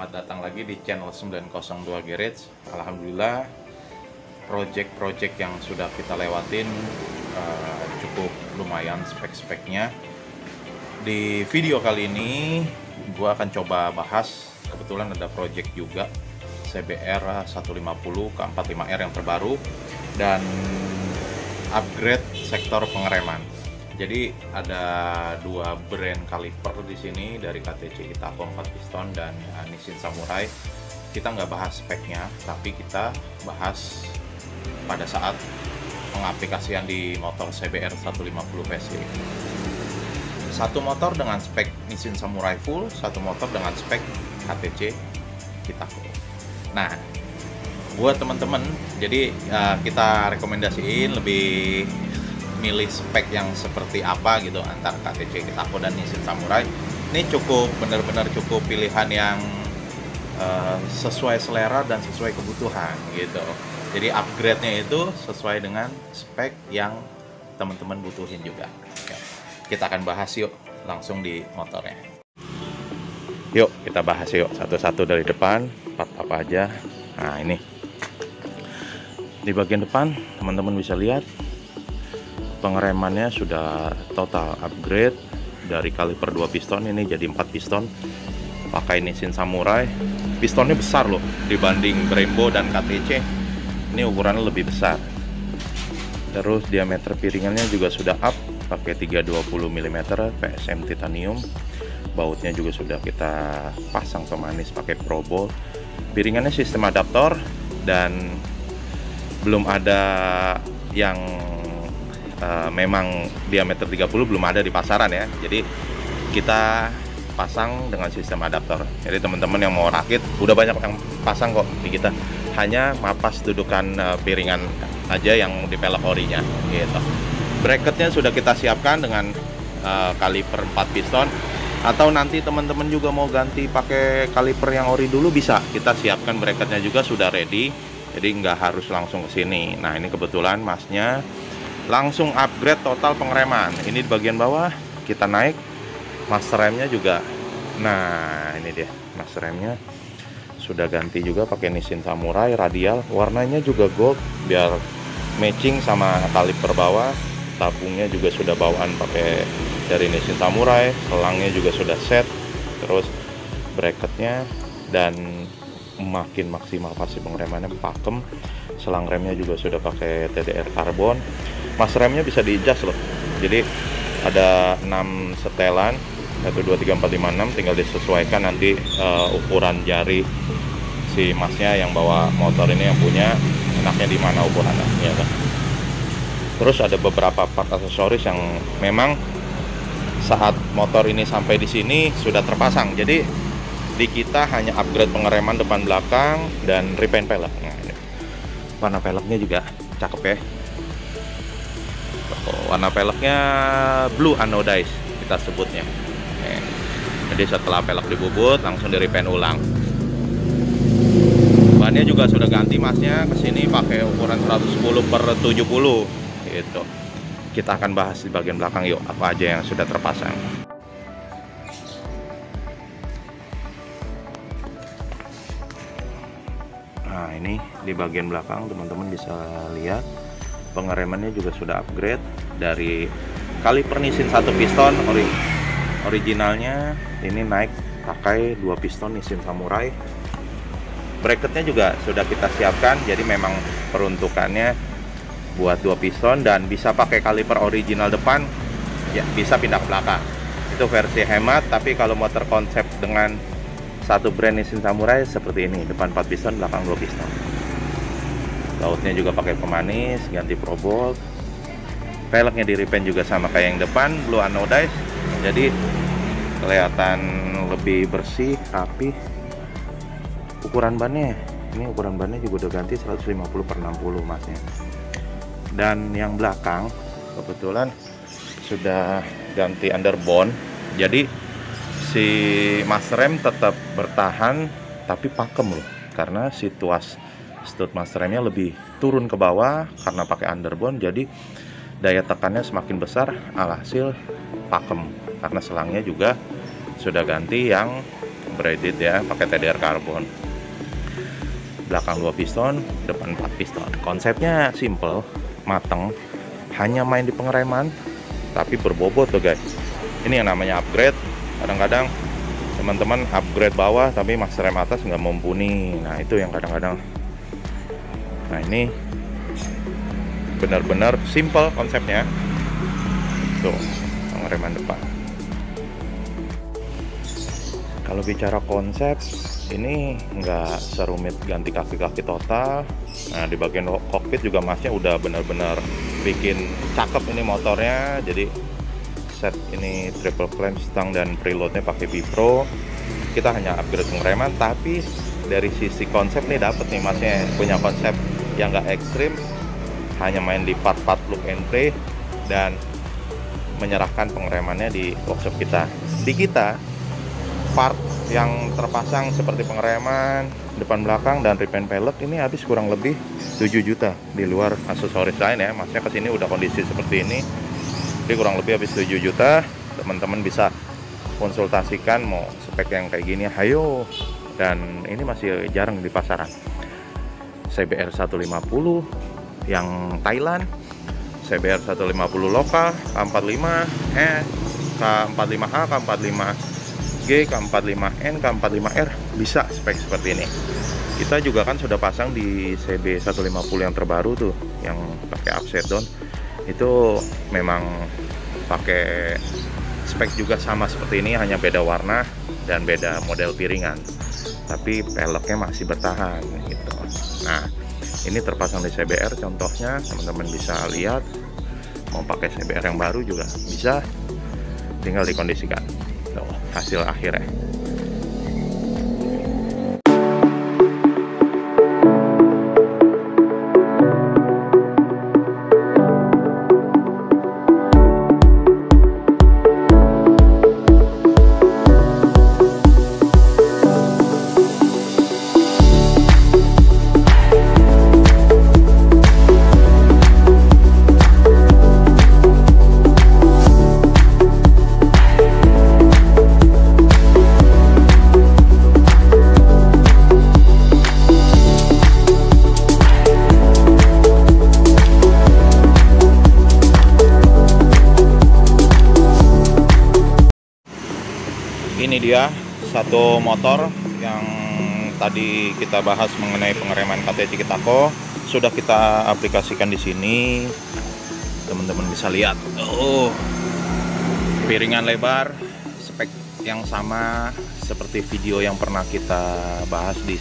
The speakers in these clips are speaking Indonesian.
Selamat datang lagi di channel 902 Garage. Alhamdulillah, project-project yang sudah kita lewatin cukup lumayan spek-speknya. Di video kali ini gua akan coba bahas, kebetulan ada project juga CBR 150 ke 45R yang terbaru dan upgrade sektor pengereman. Jadi ada dua brand kaliper di sini dari KTC Itaco 4 piston dan Nissin Samurai. Kita nggak bahas speknya, tapi kita bahas pada saat pengaplikasian di motor CBR 150 facelift. Satu motor dengan spek Nissin Samurai full, satu motor dengan spek KTC Itaco. Nah, buat teman-teman, jadi kita rekomendasiin lebih milih spek yang seperti apa gitu antara KTC Itaco dan Nissin Samurai. Ini cukup benar-benar cukup pilihan yang sesuai selera dan sesuai kebutuhan gitu. Jadi upgrade-nya itu sesuai dengan spek yang teman-teman butuhin juga. Oke. Kita akan bahas yuk langsung di motornya. Yuk kita bahas yuk satu-satu dari depan, part apa aja. Nah ini di bagian depan teman-teman bisa lihat pengeremannya sudah total upgrade dari kaliper 2 piston ini jadi 4 piston, pakai Nissin Samurai. Pistonnya besar loh dibanding Brembo dan KTC, ini ukurannya lebih besar. Terus diameter piringannya juga sudah up, pakai 320 mm PSM titanium. Bautnya juga sudah kita pasang pemanis pakai Pro-Bolt. Piringannya sistem adaptor dan belum ada yang memang diameter 30 belum ada di pasaran ya. Jadi kita pasang dengan sistem adaptor. Jadi teman-teman yang mau rakit udah banyak yang pasang kok di kita. Hanya mapas dudukan piringan aja yang di pelek orinya gitu. Bracketnya sudah kita siapkan dengan kaliper 4 piston, atau nanti teman-teman juga mau ganti pakai kaliper yang ori dulu bisa. Kita siapkan bracketnya juga sudah ready. Jadi nggak harus langsung ke sini. Nah, ini kebetulan masnya langsung upgrade total pengereman. Ini di bagian bawah kita naik, master remnya juga. Nah ini dia master remnya sudah ganti juga pakai Nissin Samurai radial, warnanya juga gold biar matching sama kaliper bawah. Tabungnya juga sudah bawaan pakai dari Nissin Samurai, selangnya juga sudah set, terus bracketnya dan makin maksimal pasti pengeremannya pakem. Selang remnya juga sudah pakai TDR karbon. Mas remnya bisa di-adjust loh. Jadi ada 6 setelan 1, 2, 3, 4, 5, 6. Tinggal disesuaikan nanti ukuran jari si masnya yang bawa motor ini, yang punya enaknya di mana ukurannya ya kan? Terus ada beberapa part aksesoris yang memang saat motor ini sampai di sini sudah terpasang. Jadi di kita hanya upgrade pengereman depan belakang dan repaint pelek. Nah, ini. Warna peleknya juga cakep ya. Warna peleknya blue anodized kita sebutnya. Jadi setelah pelek dibubut langsung di repaint ulang. Bannya juga sudah ganti masnya, kesini pakai ukuran 110/70 gitu. Kita akan bahas di bagian belakang yuk apa aja yang sudah terpasang. Nah ini di bagian belakang teman-teman bisa lihat pengeremannya juga sudah upgrade dari kaliper Nissin 1 piston originalnya, ini naik pakai 2 piston Nissin Samurai. Bracketnya juga sudah kita siapkan, jadi memang peruntukannya buat 2 piston dan bisa pakai kaliper original depan ya, bisa pindah ke belakang. Itu versi hemat, tapi kalau mau terkonsep dengan satu brand Nissin Samurai seperti ini, depan 4 piston, belakang 2 piston. Bautnya juga pakai pemanis, ganti Pro-Bolt. Peleknya di repaint juga sama kayak yang depan, blue anodized. Jadi kelihatan lebih bersih, rapi. Ukuran bannya, ini ukuran bannya juga udah ganti 150/60 masnya. Dan yang belakang kebetulan sudah ganti underbone. Jadi si mas rem tetap bertahan tapi pakem loh, karena stud mas remnya lebih turun ke bawah karena pakai underbone, jadi daya tekannya semakin besar, alhasil pakem karena selangnya juga sudah ganti yang braided ya, pakai TDR karbon. Belakang 2 piston, depan 4 piston. Konsepnya simple, mateng, hanya main di pengereman tapi berbobot tuh guys. Ini yang namanya upgrade. Kadang-kadang teman-teman upgrade bawah tapi master rem atas nggak mumpuni. Nah itu yang kadang-kadang. Nah ini benar-benar simple konsepnya. Tuh pengereman depan. Kalau bicara konsep, ini nggak serumit ganti kaki-kaki total. Nah di bagian kokpit juga masnya udah benar-benar bikin cakep ini motornya. Jadi set ini triple clamp stang dan preloadnya pakai Bipro. Kita hanya upgrade pengereman, tapi dari sisi konsep nih dapet nih masnya punya konsep yang nggak ekstrim, hanya main di part-part look and play dan menyerahkan pengeremannya di workshop kita. Di kita part yang terpasang seperti pengereman depan belakang dan repaint pelek ini habis kurang lebih 7 juta di luar aksesoris lain ya. Masnya kesini udah kondisi seperti ini, jadi kurang lebih habis 7 juta. Teman-teman bisa konsultasikan mau spek yang kayak gini, ayo. Dan ini masih jarang di pasaran. CBR 150 yang Thailand, CBR 150 lokal, K45, K45H, K45G, K45N, K45R bisa spek seperti ini. Kita juga kan sudah pasang di CB 150 yang terbaru tuh, yang pakai upside down. Itu memang pakai spek juga sama seperti ini, hanya beda warna dan beda model piringan, tapi peleknya masih bertahan gitu. Nah ini terpasang di CBR contohnya, teman-teman bisa lihat. Mau pakai CBR yang baru juga bisa, tinggal dikondisikan. Tuh, hasil akhirnya. Ini dia satu motor yang tadi kita bahas mengenai pengereman KTC Kitako, sudah kita aplikasikan di sini. Teman-teman bisa lihat, piringan lebar, spek yang sama seperti video yang pernah kita bahas di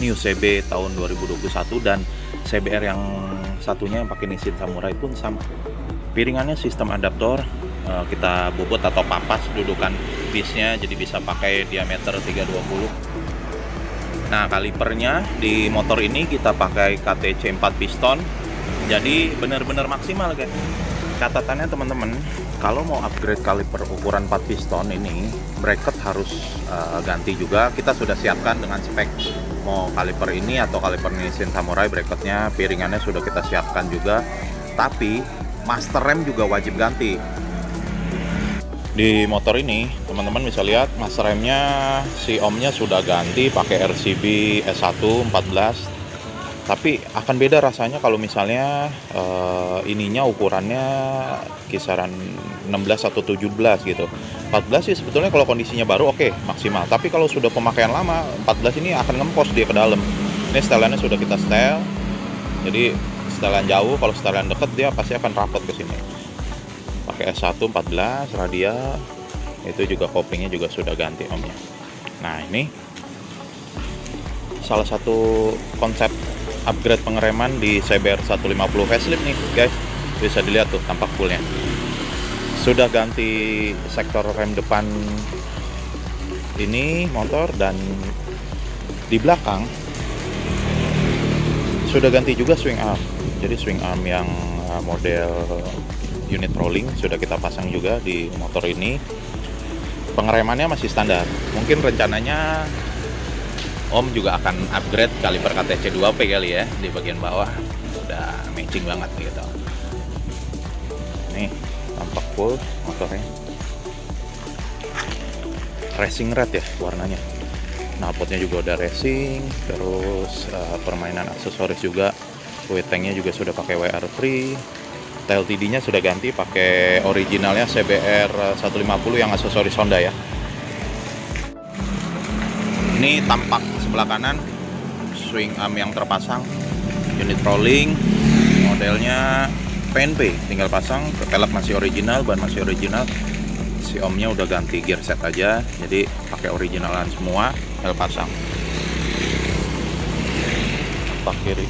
New CB tahun 2021, dan CBR yang satunya yang pakai Nissin Samurai pun sama. Piringannya sistem adaptor, kita bobot atau papas dudukan bisnya, jadi bisa pakai diameter 320. Nah kalipernya di motor ini kita pakai KTC 4 piston, jadi benar-benar maksimal guys. Catatannya teman-teman, kalau mau upgrade kaliper ukuran 4 piston ini, bracket harus ganti juga. Kita sudah siapkan dengan spek mau kaliper ini atau kaliper Nissin Samurai, bracketnya, piringannya sudah kita siapkan juga. Tapi master rem juga wajib ganti. Di motor ini teman-teman bisa lihat master remnya, si omnya sudah ganti pakai RCB S1 14. Tapi akan beda rasanya kalau misalnya ininya ukurannya kisaran 16 atau 17 gitu. 14 sih sebetulnya kalau kondisinya baru oke, maksimal. Tapi kalau sudah pemakaian lama, 14 ini akan ngempos dia ke dalam. Ini setelannya sudah kita setel. Jadi setelan jauh, kalau setelan deket dia pasti akan rapot ke sini. Pakai S1 14 radial, itu juga koplingnya juga sudah ganti omnya. Nah ini salah satu konsep upgrade pengereman di CBR 150 facelift nih guys, bisa dilihat tuh tampak fullnya. Sudah ganti sektor rem depan ini motor, dan di belakang sudah ganti juga swing arm. Jadi swing arm yang model unit rolling sudah kita pasang juga di motor ini. Pengeremannya masih standar. Mungkin rencananya Om juga akan upgrade kaliper KTC 2P kali ya di bagian bawah. Udah matching banget gitu. Nih tampak full motornya. racing red ya warnanya. Knalpotnya juga udah racing, terus permainan aksesoris juga. Fluid tanknya juga sudah pakai WR3. TLTD-nya sudah ganti pakai originalnya CBR 150 yang aksesoris Honda ya. Ini tampak sebelah kanan swing arm yang terpasang, unit rolling, modelnya PNP, tinggal pasang, pelek masih original, ban masih original. Si omnya udah ganti gear set aja, jadi pakai originalan semua, tinggal pasang. Tampak kiri.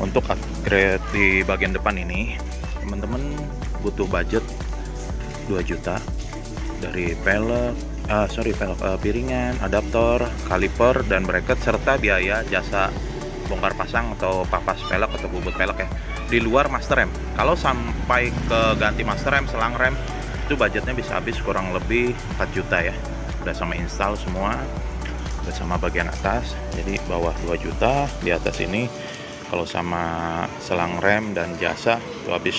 Untuk upgrade di bagian depan ini, teman-teman butuh budget 2 juta dari piringan, adaptor, kaliper, dan bracket, serta biaya jasa bongkar pasang atau papas pelek atau bubut pelek ya. Di luar master rem. Kalau sampai ke ganti master rem, selang rem, itu budgetnya bisa habis kurang lebih 4 juta ya. Udah sama install semua, udah sama bagian atas. Jadi bawah 2 juta, di atas ini kalau sama selang rem dan jasa itu habis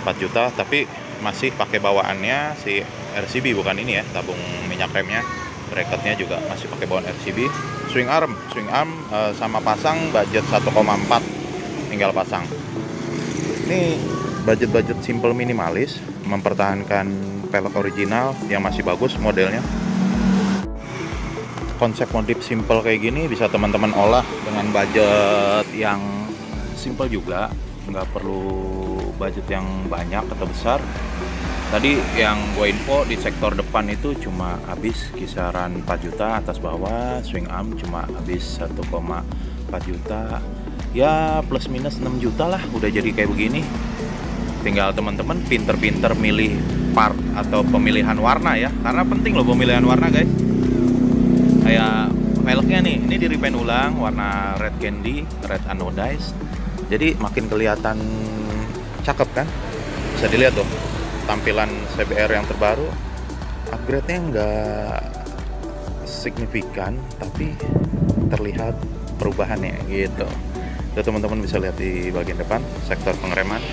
4 juta, tapi masih pakai bawaannya si RCB, bukan ini ya, tabung minyak remnya. Bracketnya juga masih pakai bawaan RCB. Swing arm sama pasang budget 1,4, tinggal pasang. Ini budget simple minimalis, mempertahankan pelek original yang masih bagus modelnya. Konsep modif simple kayak gini bisa teman-teman olah dengan budget yang simple juga, nggak perlu budget yang banyak atau besar. Tadi yang gue info di sektor depan itu cuma habis kisaran 4 juta atas bawah, swing arm cuma habis 1,4 juta, ya plus minus 6 juta lah udah jadi kayak begini. Tinggal teman-teman pinter-pinter milih part atau pemilihan warna ya, karena penting loh pemilihan warna guys. Kayak velgnya nih, ini di repaint ulang warna red candy, red anodized, jadi makin kelihatan cakep kan. Bisa dilihat tuh tampilan CBR yang terbaru, upgrade-nya nggak signifikan tapi terlihat perubahannya gitu. Jadi teman-teman bisa lihat di bagian depan sektor pengereman.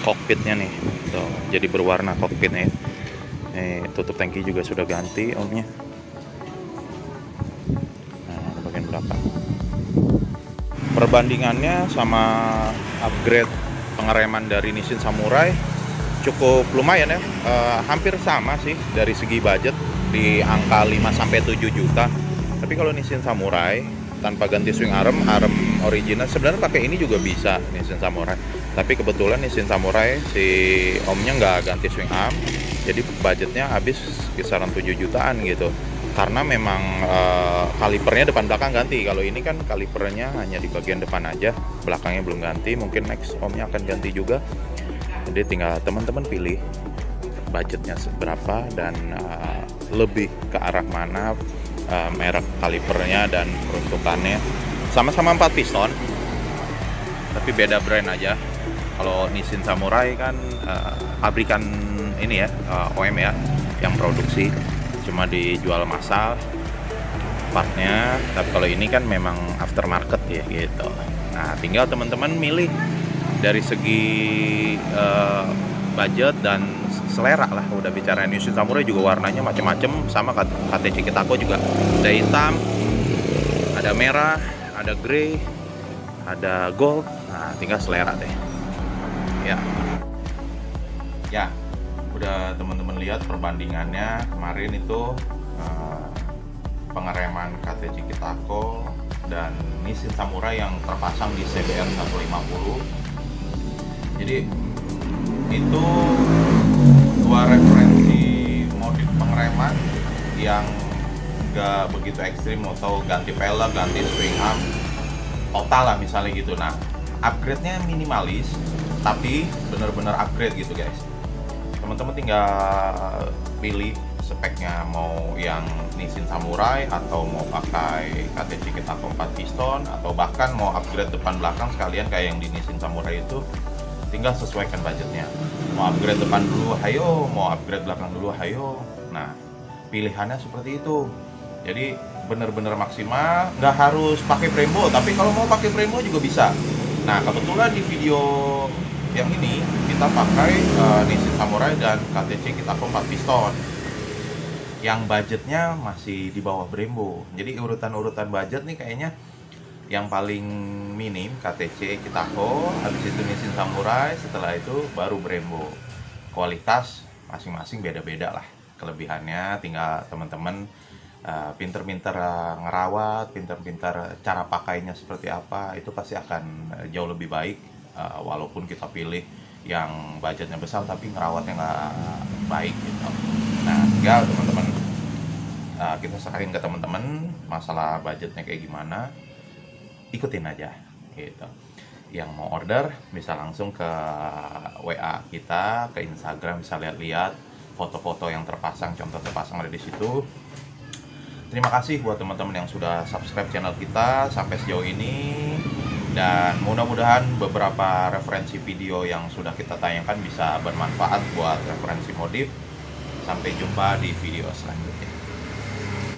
Kokpitnya nih tuh, jadi berwarna kokpitnya ya. Tutup tangki juga sudah ganti omnya. Nah, bagian belakang perbandingannya sama upgrade pengereman dari Nissin Samurai cukup lumayan ya, hampir sama sih dari segi budget di angka 5-7 juta. Tapi kalau Nissin Samurai tanpa ganti swing arm original, sebenarnya pakai ini juga bisa Nissin Samurai, tapi kebetulan Nissin Samurai si omnya nggak ganti swing arm, jadi budgetnya habis kisaran 7 jutaan gitu, karena memang kalipernya depan belakang ganti. Kalau ini kan kalipernya hanya di bagian depan aja, belakangnya belum ganti. Mungkin next omnya akan ganti juga, jadi tinggal teman-teman pilih budgetnya seberapa dan lebih ke arah mana merek kalipernya dan peruntukannya. Sama-sama 4 piston tapi beda brand aja. Kalau Nissin Samurai kan pabrikan ini ya, OM ya yang produksi, cuma dijual massal partnya. Tapi kalau ini kan memang aftermarket ya gitu. Nah, tinggal teman-teman milih dari segi budget dan selera lah. Udah bicara Nissin Samurai juga warnanya macam-macam, sama KTC Kitako juga ada hitam, ada merah, ada grey, ada gold. Nah, tinggal selera deh ya. Udah teman-teman lihat perbandingannya kemarin itu, pengereman KTC Kitako dan Nissin Samurai yang terpasang di CBR 150. Jadi itu dua referensi modif pengereman yang gak begitu ekstrim, atau ganti pelek, ganti swing arm total lah misalnya gitu. Nah, upgrade-nya minimalis tapi bener-bener upgrade gitu guys. Teman-teman tinggal pilih speknya, mau yang Nissin Samurai atau mau pakai KTC Kitako 4 piston, atau bahkan mau upgrade depan belakang sekalian kayak yang di Nissin Samurai itu. Tinggal sesuaikan budgetnya. Mau upgrade depan dulu, hayo. Mau upgrade belakang dulu, hayo. Nah, pilihannya seperti itu. Jadi bener-bener maksimal. Nggak harus pakai Brembo, tapi kalau mau pakai Brembo juga bisa. Nah, kebetulan di video yang ini kita pakai Nissin Samurai dan KTC Kitaco 4 piston yang budgetnya masih di bawah Brembo. Jadi urutan-urutan budget nih kayaknya yang paling minim KTC Kitaco, habis itu Nissin Samurai, setelah itu baru Brembo. Kualitas masing-masing beda-beda lah. Kelebihannya tinggal teman-teman pinter-pinter ngerawat, pinter-pinter cara pakainya seperti apa, itu pasti akan jauh lebih baik. Walaupun kita pilih yang budgetnya besar tapi ngerawatnya nggak baik gitu. Nah, tinggal teman-teman kita serahin ke teman-teman masalah budgetnya kayak gimana, ikutin aja gitu. Yang mau order bisa langsung ke WA kita, ke Instagram, bisa lihat-lihat foto-foto yang terpasang, contoh terpasang ada di situ. Terima kasih buat teman-teman yang sudah subscribe channel kita sampai sejauh ini, dan mudah-mudahan beberapa referensi video yang sudah kita tayangkan bisa bermanfaat buat referensi modif. Sampai jumpa di video selanjutnya.